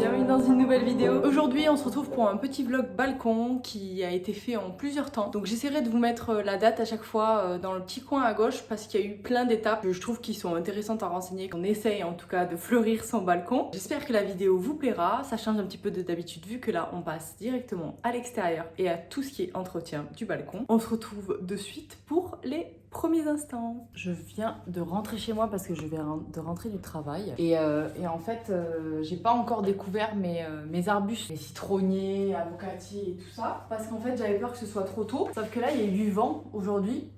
bienvenue dans une nouvelle vidéo. Aujourd'hui on se retrouve pour un petit vlog balcon qui a été fait en plusieurs temps. Donc j'essaierai de vous mettre la date à chaque fois dans le petit coin à gauche parce qu'il y a eu plein d'étapes que je trouve qui sont intéressantes à renseigner. On essaye en tout cas de fleurir son balcon. J'espère que la vidéo vous plaira, ça change un petit peu de d'habitude vu que là on passe directement à l'extérieur et à tout ce qui est entretien du balcon. On se retrouve de suite pour les premiers instants. Je viens de rentrer chez moi parce que je viens de rentrer du travail et en fait j'ai pas encore découvert mes arbustes, les citronniers, avocatiers et tout ça parce qu'en fait j'avais peur que ce soit trop tôt, sauf que là il y a eu du vent aujourd'hui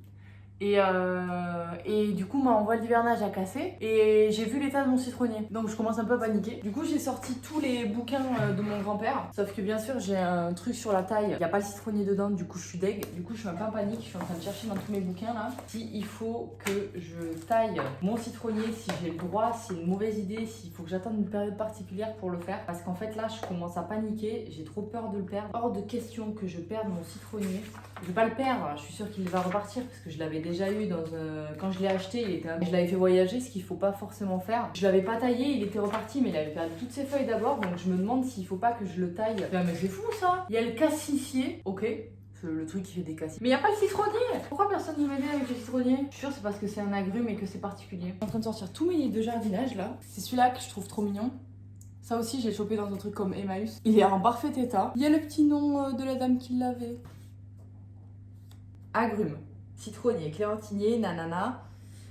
et du coup mon voile d'hivernage a cassé et j'ai vu l'état de mon citronnier, donc je commence un peu à paniquer. Du coup j'ai sorti tous les bouquins de mon grand-père, sauf que bien sûr j'ai un truc sur la taille, il n'y a pas le citronnier dedans, du coup je suis deg, du coup je suis un peu en panique, je suis en train de chercher dans tous mes bouquins là si il faut que je taille mon citronnier, si j'ai le droit, si c'est une mauvaise idée, s'il faut que j'attende une période particulière pour le faire, parce qu'en fait là je commence à paniquer, j'ai trop peur de le perdre. Hors de question que je perde mon citronnier, je vais pas le perdre, je suis sûre qu'il va repartir parce que je l'avais déjà eu quand je l'ai acheté, je l'avais fait voyager, ce qu'il faut pas forcément faire. Je l'avais pas taillé, il était reparti, mais il avait perdu toutes ses feuilles d'abord, donc je me demande s'il faut pas que je le taille. Mais c'est fou ça. Il y a le cassissier, ok, c'est le truc qui fait des cassis. Mais il n'y a pas le citronnier. Pourquoi personne ne m'aide avec le citronnier? Je suis sûre c'est parce que c'est un agrume et que c'est particulier. Je suis en train de sortir tous mes livres de jardinage là. C'est celui-là que je trouve trop mignon. Ça aussi, j'ai chopé dans un truc comme Emmaüs. Il est en parfait état. Il y a le petit nom de la dame qui l'avait. Agrumes, citronnier, clémentinier, nanana,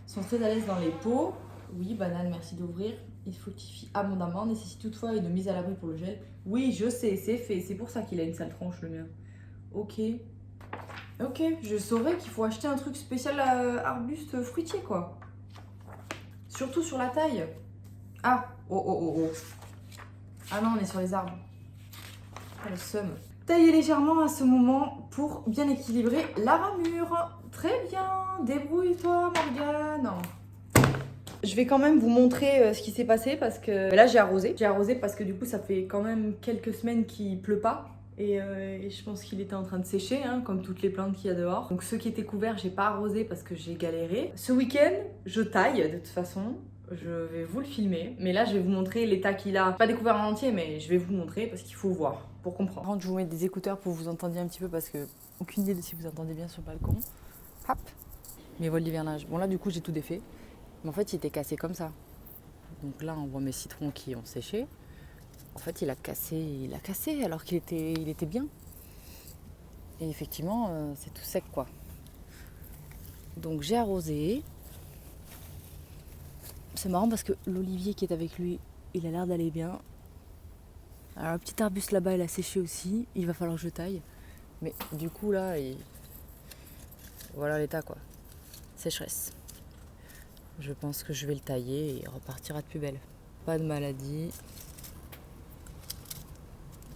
sont très à l'aise dans les pots. Oui, banane, merci d'ouvrir. Il fructifie abondamment, nécessite toutefois une mise à l'abri pour le gel. Oui, je sais, c'est fait. C'est pour ça qu'il a une sale tronche, le mien. Ok. Ok, je saurais qu'il faut acheter un truc spécial arbuste fruitier, quoi. Surtout sur la taille. Ah, oh. Ah non, on est sur les arbres. Ah, le seum. Taillez légèrement à ce moment pour bien équilibrer la ramure. Très bien, débrouille-toi Morgane. Je vais quand même vous montrer ce qui s'est passé parce que là j'ai arrosé. J'ai arrosé parce que du coup ça fait quand même quelques semaines qu'il pleut pas. Et je pense qu'il était en train de sécher, hein, comme toutes les plantes qu'il y a dehors. Donc ceux qui étaient couverts, j'ai pas arrosé parce que j'ai galéré. Ce week-end, je taille de toute façon. Je vais vous le filmer, mais là je vais vous montrer l'état qu'il a. Pas découvert en entier, mais je vais vous montrer parce qu'il faut voir pour comprendre. Je vous mets des écouteurs pour que vous entendiez un petit peu parce que aucune idée de si vous entendez bien sur le balcon. Hop, mes voiles d'hivernage. Bon là du coup j'ai tout défait, mais en fait il était cassé comme ça. Donc là on voit mes citrons qui ont séché. En fait il a cassé alors qu'il était bien. Et effectivement c'est tout sec quoi. Donc j'ai arrosé. C'est marrant parce que l'olivier qui est avec lui, il a l'air d'aller bien. Alors le petit arbuste là-bas, il a séché aussi. Il va falloir que je taille. Mais du coup là, voilà l'état quoi. Sécheresse. Je pense que je vais le tailler et il repartira de plus belle. Pas de maladie.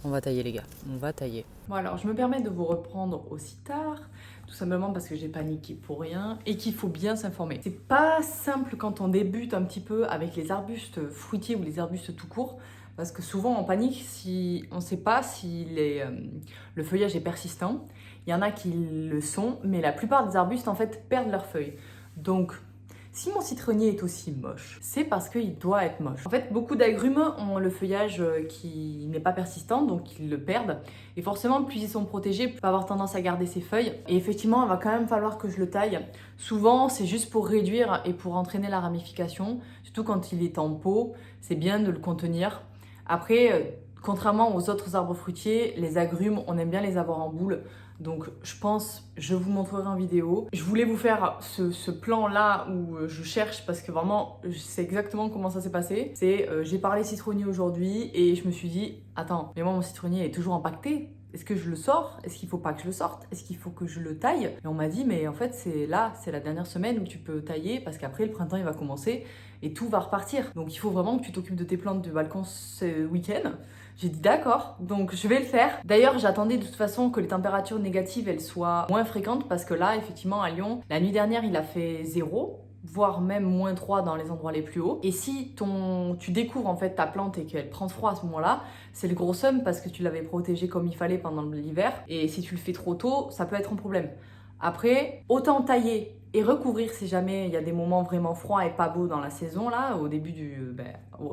On va tailler les gars, on va tailler. Bon alors je me permets de vous reprendre aussi tard, tout simplement parce que j'ai paniqué pour rien et qu'il faut bien s'informer. C'est pas simple quand on débute un petit peu avec les arbustes fruitiers ou les arbustes tout court, parce que souvent on panique si on sait pas si le feuillage est persistant. Il y en a qui le sont, mais la plupart des arbustes en fait perdent leurs feuilles. Donc si mon citronnier est aussi moche, c'est parce qu'il doit être moche. En fait, beaucoup d'agrumes ont le feuillage qui n'est pas persistant, donc ils le perdent. Et forcément, plus ils sont protégés, plus il va avoir tendance à garder ses feuilles. Et effectivement, il va quand même falloir que je le taille. Souvent, c'est juste pour réduire et pour entraîner la ramification. Surtout quand il est en pot, c'est bien de le contenir. Après, contrairement aux autres arbres fruitiers, les agrumes, on aime bien les avoir en boule. Donc je vous montrerai en vidéo. Je voulais vous faire ce plan là où je cherche parce que vraiment je sais exactement comment ça s'est passé. J'ai parlé citronnier aujourd'hui et je me suis dit attends, mais moi mon citronnier est toujours empaqueté. Est-ce que je le sors? Est-ce qu'il faut pas que je le sorte? Est-ce qu'il faut que je le taille? Et on m'a dit mais en fait c'est la dernière semaine où tu peux tailler parce qu'après le printemps il va commencer et tout va repartir. Donc il faut vraiment que tu t'occupes de tes plantes de balcon ce week-end. J'ai dit d'accord, donc je vais le faire. D'ailleurs, j'attendais de toute façon que les températures négatives elles soient moins fréquentes parce que là, effectivement, à Lyon, la nuit dernière, il a fait 0, voire même -3 dans les endroits les plus hauts. Et si tu découvres en fait ta plante et qu'elle prend froid à ce moment-là, c'est le gros seum parce que tu l'avais protégée comme il fallait pendant l'hiver. Et si tu le fais trop tôt, ça peut être un problème. Après, autant tailler et recouvrir si jamais il y a des moments vraiment froids et pas beaux dans la saison là, au début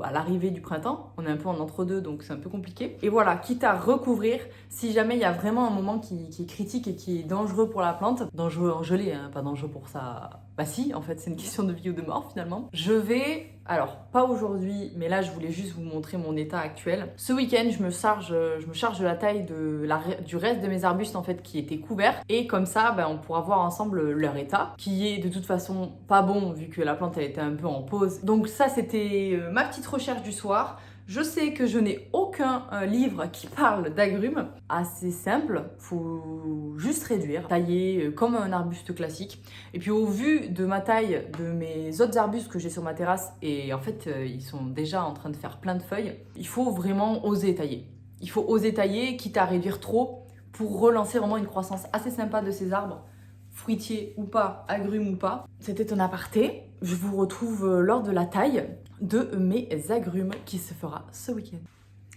à l'arrivée du printemps. On est un peu en entre-deux donc c'est un peu compliqué. Et voilà, quitte à recouvrir si jamais il y a vraiment un moment qui est critique et qui est dangereux pour la plante, dangereux en gelée, hein, pas dangereux pour ça. Bah si, en fait c'est une question de vie ou de mort finalement. Je vais, alors pas aujourd'hui, mais là je voulais juste vous montrer mon état actuel. Ce week-end je me charge de la taille du reste de mes arbustes en fait qui étaient couverts, et comme ça on pourra voir ensemble leur état, qui est de toute façon pas bon vu que la plante elle était un peu en pause. Donc ça c'était ma petite recherche du soir. Je sais que je n'ai aucun livre qui parle d'agrumes. Assez simple, faut juste réduire, tailler comme un arbuste classique. Et puis au vu de ma taille, de mes autres arbustes que j'ai sur ma terrasse, et en fait ils sont déjà en train de faire plein de feuilles, il faut vraiment oser tailler. Il faut oser tailler, quitte à réduire trop, pour relancer vraiment une croissance assez sympa de ces arbres, fruitiers ou pas, agrumes ou pas. C'était un aparté. Je vous retrouve lors de la taille de mes agrumes qui se fera ce week-end.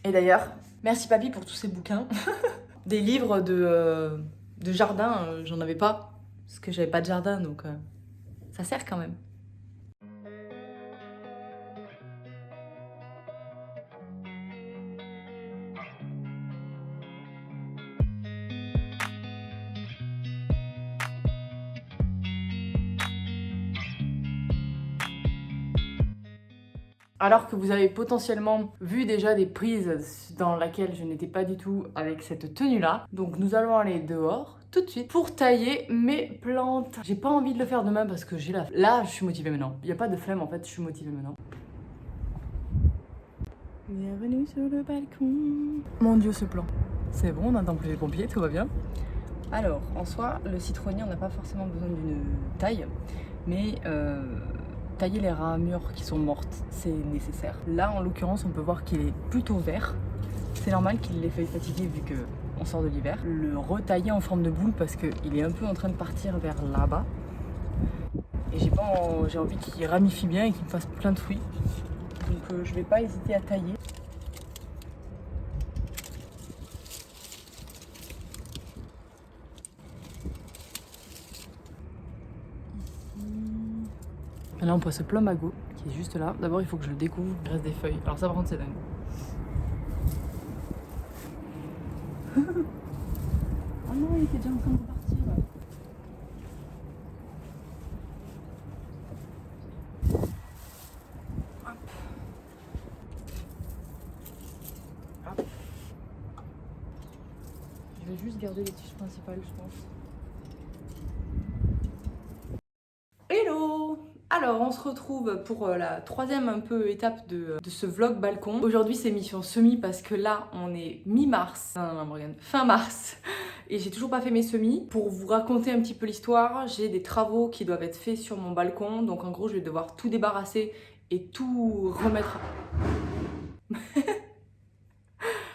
Et d'ailleurs, merci papy pour tous ces bouquins. Des livres de jardin, j'en avais pas, parce que j'avais pas de jardin, donc ça sert quand même. Alors que vous avez potentiellement vu déjà des prises dans lesquelles je n'étais pas du tout avec cette tenue-là. Donc nous allons aller dehors tout de suite pour tailler mes plantes. J'ai pas envie de le faire demain parce que j'ai la... Là, je suis motivée maintenant. Il n'y a pas de flemme en fait, je suis motivée maintenant. Bienvenue sur le balcon. Mon Dieu, ce plan. C'est bon, on n'entend plus les pompiers, tout va bien. Alors, en soi, le citronnier, on n'a pas forcément besoin d'une taille, mais... tailler les ramures qui sont mortes, c'est nécessaire. Là, en l'occurrence, on peut voir qu'il est plutôt vert. C'est normal qu'il ait les feuilles fatiguées vu qu'on sort de l'hiver. Le retailler en forme de boule parce qu'il est un peu en train de partir vers là-bas. Et j'ai envie qu'il ramifie bien et qu'il me fasse plein de fruits. Donc je vais pas hésiter à tailler. Là on passe ce plombago qui est juste là. D'abord il faut que je le découvre, il reste des feuilles. Alors ça par contre c'est dingue. Oh non, il était déjà en train de repartir. Hop. Hop. Je vais juste garder les tiges principales je pense. Hello! Alors on se retrouve pour la troisième un peu étape de ce vlog balcon. Aujourd'hui c'est mission semis parce que là on est mi-mars, non Morgane, fin mars. Et j'ai toujours pas fait mes semis. Pour vous raconter un petit peu l'histoire, j'ai des travaux qui doivent être faits sur mon balcon. Donc en gros je vais devoir tout débarrasser et tout remettre...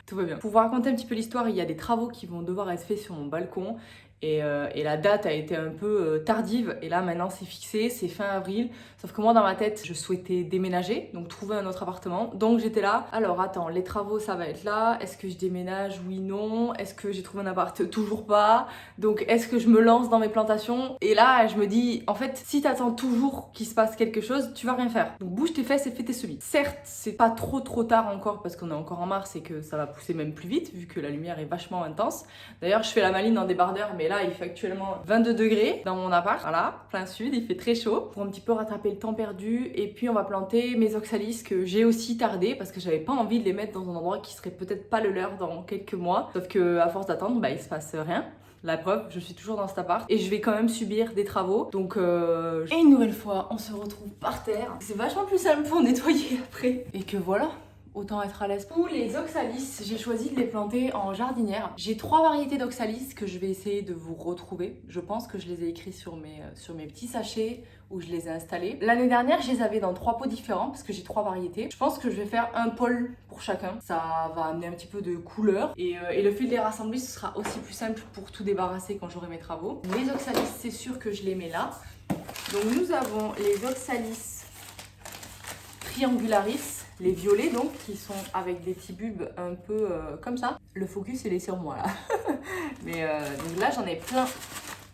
Tout va bien. Pour vous raconter un petit peu l'histoire, il y a des travaux qui vont devoir être faits sur mon balcon. Et la date a été un peu tardive et là maintenant c'est fixé, c'est fin avril. Sauf que moi dans ma tête je souhaitais déménager, donc trouver un autre appartement. Donc j'étais là, alors attends, les travaux ça va être là, est-ce que je déménage? Oui, non. Est-ce que j'ai trouvé un appart? Toujours pas. Donc est-ce que je me lance dans mes plantations? Et là je me dis, en fait si t'attends toujours qu'il se passe quelque chose, tu vas rien faire. Donc bouge tes fesses et fais tes semis. Certes c'est pas trop tard encore parce qu'on est encore en mars et que ça va pousser même plus vite vu que la lumière est vachement intense. D'ailleurs je fais la maline en débardeur mais là il fait actuellement 22 degrés dans mon appart, voilà, plein sud, il fait très chaud pour un petit peu rattraper le temps perdu. Et puis on va planter mes oxalis que j'ai aussi tardé parce que j'avais pas envie de les mettre dans un endroit qui serait peut-être pas le leur dans quelques mois, sauf que à force d'attendre il se passe rien. La preuve, je suis toujours dans cet appart et je vais quand même subir des travaux. Donc et une nouvelle fois on se retrouve par terre. C'est vachement plus simple pour nettoyer après. Et que voilà, autant être à l'aise. Pour les oxalis, j'ai choisi de les planter en jardinière. J'ai 3 variétés d'oxalis que je vais essayer de vous retrouver. Je pense que je les ai écrits sur mes petits sachets où je les ai installés. L'année dernière, je les avais dans 3 pots différents parce que j'ai 3 variétés. Je pense que je vais faire un pôle pour chacun. Ça va amener un petit peu de couleur et le fait de les rassembler, ce sera aussi plus simple pour tout débarrasser quand j'aurai mes travaux. Les oxalis, c'est sûr que je les mets là. Donc nous avons les oxalis triangularis. Les violets donc, qui sont avec des petits bulbes un peu comme ça. Le focus il est sur moi là. Mais donc là j'en ai plein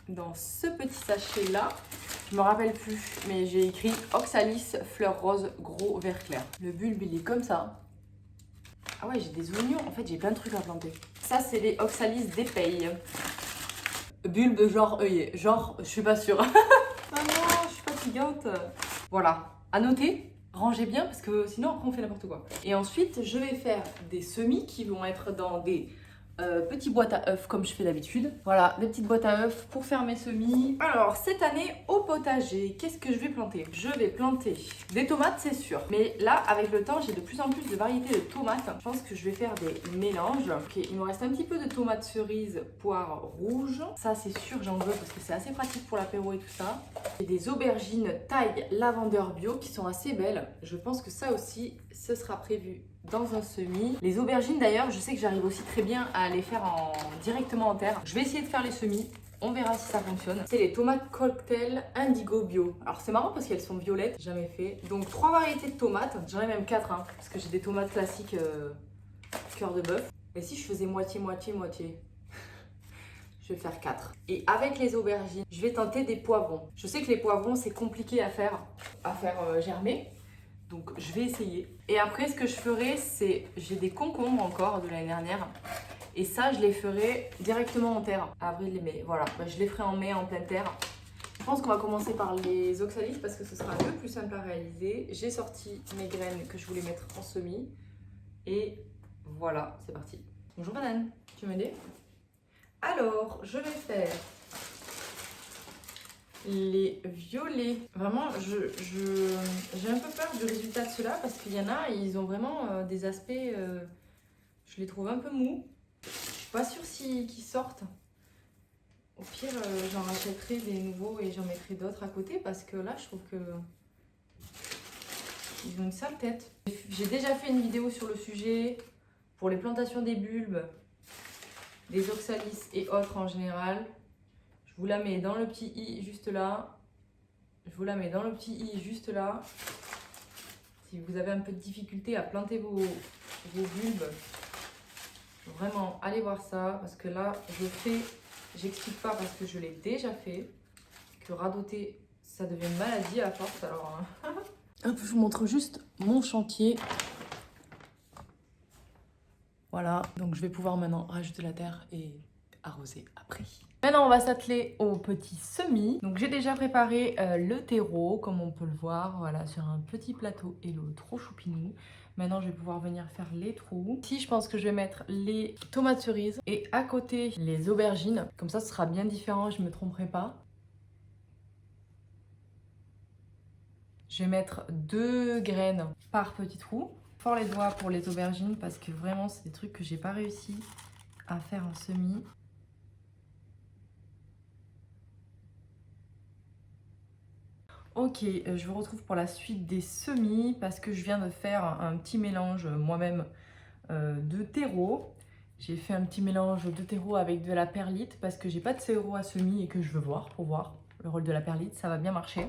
dans ce petit sachet là. Je me rappelle plus, mais j'ai écrit Oxalis fleur rose gros vert clair. Le bulbe il est comme ça. Ah ouais, j'ai des oignons. En fait, j'ai plein de trucs à planter. Ça, c'est les Oxalis d'épée. Bulbe genre œillet. Genre, je suis pas sûre. Ah non, je suis fatigante. Voilà. À noter, rangez bien parce que sinon après on fait n'importe quoi. Et ensuite, je vais faire des semis qui vont être dans des petits boîtes à œufs comme je fais d'habitude. Voilà, des petites boîtes à œufs pour faire mes semis. Alors, cette année, au potager, qu'est-ce que je vais planter? Je vais planter des tomates, c'est sûr. Mais là, avec le temps, j'ai de plus en plus de variétés de tomates. Je pense que je vais faire des mélanges. Ok, il me reste un petit peu de tomates cerises, poires rouges. Ça, c'est sûr, j'en veux parce que c'est assez pratique pour l'apéro et tout ça. J'ai des aubergines taille lavandeur bio qui sont assez belles. Je pense que ça aussi, ce sera prévu dans un semis. Les aubergines d'ailleurs, je sais que j'arrive aussi très bien à les faire directement en terre. Je vais essayer de faire les semis, on verra si ça fonctionne. C'est les tomates cocktail indigo bio. Alors c'est marrant parce qu'elles sont violettes, jamais fait. Donc 3 variétés de tomates, j'en ai même 4 hein, parce que j'ai des tomates classiques cœur de bœuf. Et si je faisais moitié je vais faire 4. Et avec les aubergines, je vais tenter des poivrons. Je sais que les poivrons c'est compliqué à faire germer. Donc je vais essayer. Et après ce que je ferai c'est, j'ai des concombres encore de l'année dernière. Et ça je les ferai directement en terre. Avril et mai, voilà. Je les ferai en mai en pleine terre. Je pense qu'on va commencer par les oxalis parce que ce sera un peu plus simple à réaliser. J'ai sorti mes graines que je voulais mettre en semis. Et voilà, c'est parti. Bonjour banane, tu veux m'aider? Alors, je vais faire les violets. Vraiment, j'ai un peu peur du résultat de ceux-là parce qu'il y en a, ils ont vraiment des aspects, je les trouve un peu mous. Je suis pas sûre qu'ils sortent. Au pire, j'en rachèterai des nouveaux et j'en mettrai d'autres à côté parce que là, je trouve que ils ont une sale tête. J'ai déjà fait une vidéo sur le sujet pour les plantations des bulbes, des oxalis et autres en général. Je vous la mets dans le petit i juste là. Je vous la mets dans le petit i juste là. Si vous avez un peu de difficulté à planter vos bulbes, vraiment allez voir ça parce que là j'explique pas parce que je l'ai déjà fait, que radoter ça devient une maladie à force. Alors hop, je vous montre juste mon chantier. Voilà, donc je vais pouvoir maintenant rajouter la terre et arroser après. Maintenant, on va s'atteler aux petits semis. Donc, j'ai déjà préparé le terreau, comme on peut le voir, voilà, sur un petit plateau hello, trop choupinou. Maintenant, je vais pouvoir venir faire les trous. Ici, je pense que je vais mettre les tomates cerises et à côté, les aubergines. Comme ça, ce sera bien différent, je ne me tromperai pas. Je vais mettre 2 graines par petit trou. Fort les doigts pour les aubergines parce que vraiment, c'est des trucs que j'ai pas réussi à faire en semis. Ok, je vous retrouve pour la suite des semis parce que je viens de faire un petit mélange moi-même de terreau. J'ai fait un petit mélange de terreau avec de la perlite parce que j'ai pas de terreau à semis et que je veux voir pour voir le rôle de la perlite, ça va bien marcher.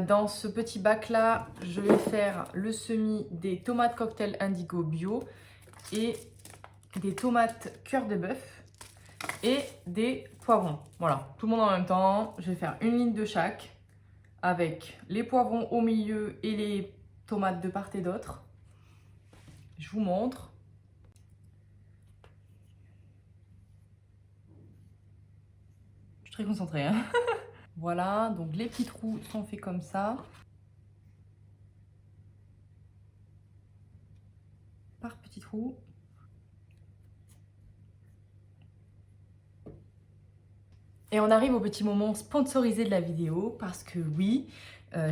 Dans ce petit bac là, je vais faire le semis des tomates cocktail indigo bio et des tomates cœur de bœuf et des poivrons. Voilà, tout le monde en même temps. Je vais faire une ligne de chaque, avec les poivrons au milieu et les tomates de part et d'autre. Je vous montre. Je suis très concentrée, hein. Voilà, donc les petits trous sont faits comme ça. Par petits trous. Et on arrive au petit moment sponsorisé de la vidéo parce que oui,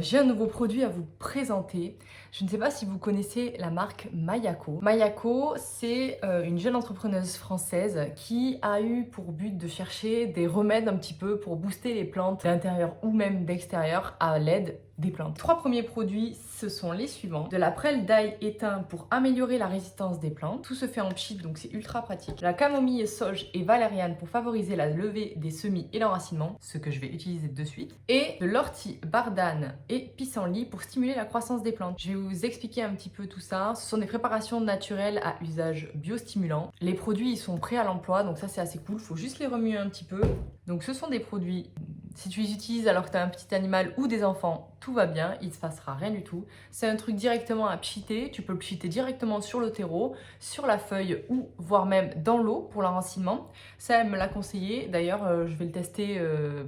j'ai un nouveau produit à vous présenter. Je ne sais pas si vous connaissez la marque Mayako. Mayako, c'est une jeune entrepreneuse française qui a eu pour but de chercher des remèdes un petit peu pour booster les plantes d'intérieur ou même d'extérieur à l'aide des plantes. 3 premiers produits, ce sont les suivants. De la prêle d'ail éteint pour améliorer la résistance des plantes. Tout se fait en pchit, donc c'est ultra pratique. La camomille, sauge et valériane pour favoriser la levée des semis et l'enracinement, ce que je vais utiliser de suite. Et de l'ortie, bardane et pissenlit pour stimuler la croissance des plantes. Je vais vous expliquer un petit peu tout ça. Ce sont des préparations naturelles à usage biostimulant. Les produits, ils sont prêts à l'emploi, donc ça c'est assez cool. Il faut juste les remuer un petit peu. Donc ce sont des produits Si tu les utilises alors que tu as un petit animal ou des enfants, tout va bien, il ne se passera rien du tout. C'est un truc directement à pchiter, tu peux le pchiter directement sur le terreau, sur la feuille ou voire même dans l'eau pour l'enracinement. Ça, elle me l'a conseillé, d'ailleurs je vais le tester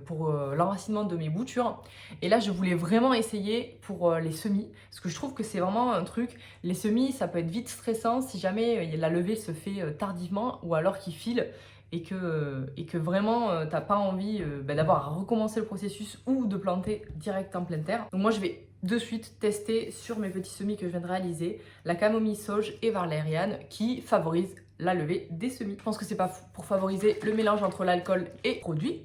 pour l'enracinement de mes boutures. Et là, je voulais vraiment essayer pour les semis, parce que je trouve que c'est vraiment un truc, les semis, ça peut être vite stressant si jamais la levée se fait tardivement ou alors qu'il file. Et que vraiment t'as pas envie d'avoir à recommencer le processus ou de planter direct en pleine terre. Donc moi je vais de suite tester sur mes petits semis que je viens de réaliser la camomille sauge et valériane qui favorise la levée des semis. Je pense que c'est pas pour favoriser le mélange entre l'alcool et le produit.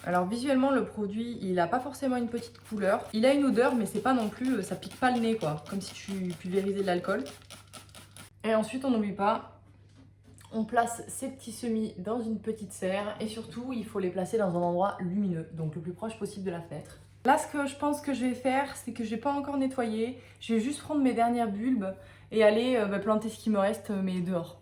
Alors visuellement le produit il a pas forcément une petite couleur, il a une odeur mais c'est pas non plus, ça pique pas le nez quoi, comme si tu pulvérisais de l'alcool. Et ensuite, on n'oublie pas, on place ces petits semis dans une petite serre et surtout, il faut les placer dans un endroit lumineux, donc le plus proche possible de la fenêtre. Là, ce que je pense que je vais faire, c'est que je vais pas encore nettoyer, je vais juste prendre mes dernières bulbes et aller planter ce qui me reste, mais dehors.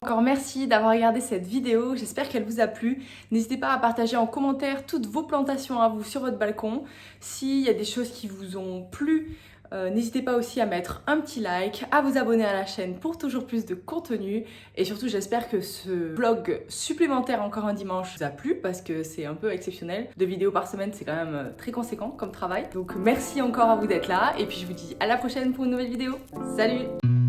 Encore merci d'avoir regardé cette vidéo, j'espère qu'elle vous a plu. N'hésitez pas à partager en commentaire toutes vos plantations à vous sur votre balcon. S'il y a des choses qui vous ont plu, n'hésitez pas aussi à mettre un petit like, à vous abonner à la chaîne pour toujours plus de contenu. Et surtout, j'espère que ce vlog supplémentaire encore un dimanche vous a plu parce que c'est un peu exceptionnel. 2 vidéos par semaine, c'est quand même très conséquent comme travail. Donc merci encore à vous d'être là et puis je vous dis à la prochaine pour une nouvelle vidéo. Salut!